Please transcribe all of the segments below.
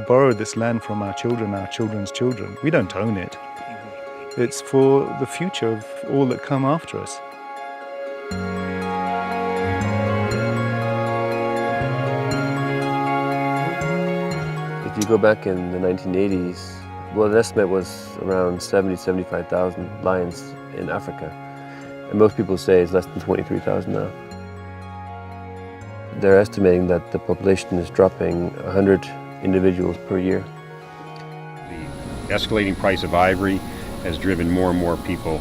borrow this land from our children's children. We don't own it. It's for the future of all that come after us. If you go back in the 1980s, well, the estimate was around 75,000 lions in Africa. And most people say it's less than 23,000 now. They're estimating that the population is dropping 100 individuals per year. The escalating price of ivory has driven more and more people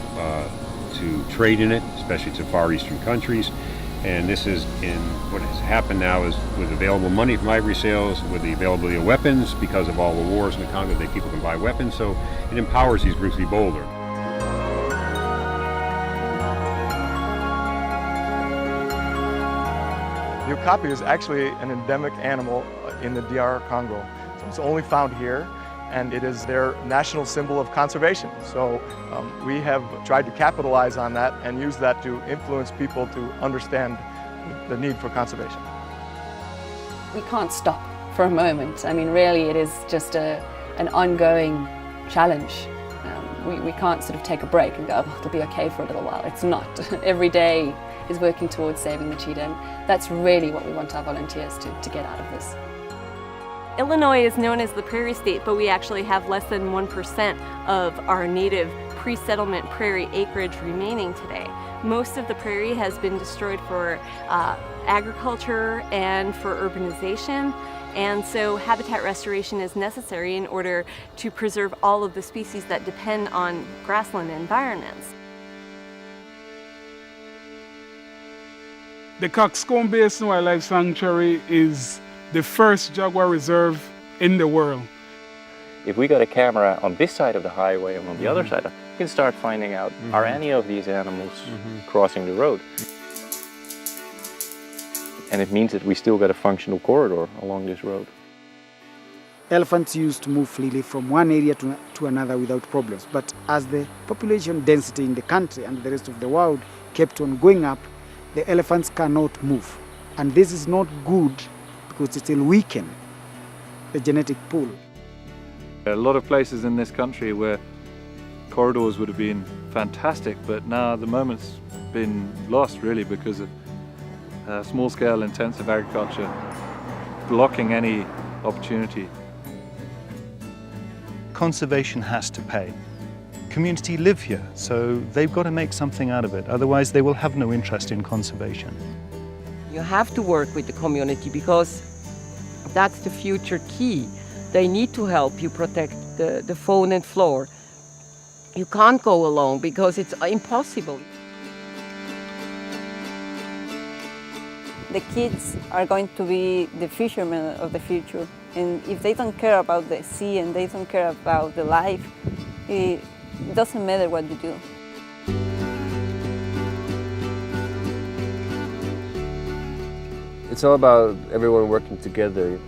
to trade in it, especially to Far Eastern countries. And this is what has happened now is with available money from ivory sales, with the availability of weapons, because of all the wars in the Congo, that people can buy weapons, so it empowers these groups to be bolder. The okapi is actually an endemic animal in the DR Congo. So it's only found here, and it is their national symbol of conservation. So we have tried to capitalize on that and use that to influence people to understand the need for conservation. We can't stop for a moment. I mean, really, it is just an ongoing challenge. We can't sort of take a break and go, oh, it'll be okay for a little while. It's not. Every day is working towards saving the cheetah, and that's really what we want our volunteers to get out of this. Illinois is known as the prairie state, but we actually have less than 1% of our native pre-settlement prairie acreage remaining today. Most of the prairie has been destroyed for agriculture and for urbanization, and so habitat restoration is necessary in order to preserve all of the species that depend on grassland environments. The Coxcomb Basin Wildlife Sanctuary is the first jaguar reserve in the world. If we got a camera on this side of the highway and on the other side, we can start finding out, are any of these animals crossing the road? And it means that we still got a functional corridor along this road. Elephants used to move freely from one area to another without problems. But as the population density in the country and the rest of the world kept on going up, the elephants cannot move. And this is not good because it will weaken the genetic pool. A lot of places in this country where corridors would have been fantastic, but now the moment's been lost really because of small-scale intensive agriculture blocking any opportunity. Conservation has to pay. Community live here, so they've got to make something out of it, otherwise they will have no interest in conservation. You have to work with the community because that's the future key. They need to help you protect the fauna and flora. You can't go alone because it's impossible. The kids are going to be the fishermen of the future, and if they don't care about the sea and they don't care about the life, it doesn't matter what you do. It's all about everyone working together.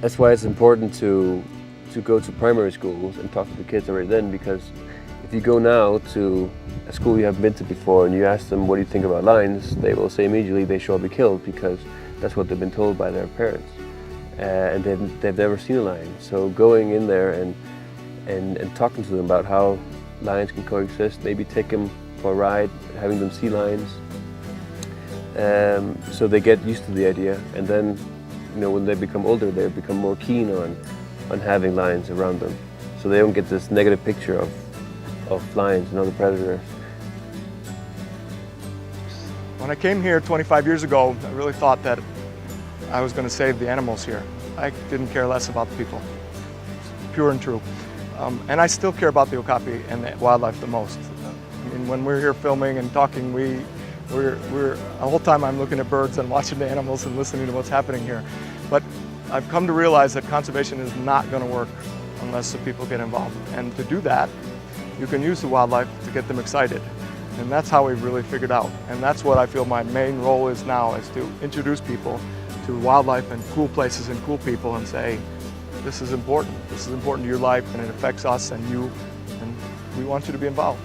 That's why it's important to go to primary schools and talk to the kids already then, because if you go now to a school you haven't been to before and you ask them what do you think about lions, they will say immediately they shall be killed because that's what they've been told by their parents. And they've never seen a lion. So going in there and talking to them about how lions can coexist, maybe take them for a ride, having them see lions, so they get used to the idea, and then when they become older they become more keen on having lions around them, so they don't get this negative picture of lions and other predators. When I came here 25 years ago, I really thought that I was going to save the animals here. I didn't care less about the people, pure and true. And I still care about the okapi and the wildlife the most. I mean, when we're here filming and talking, we're the whole time I'm looking at birds and watching the animals and listening to what's happening here. But I've come to realize that conservation is not going to work unless the people get involved. And to do that, you can use the wildlife to get them excited. And that's how we've really figured out. And that's what I feel my main role is now, is to introduce people to wildlife and cool places and cool people and say, this is important to your life and it affects us and you, and we want you to be involved.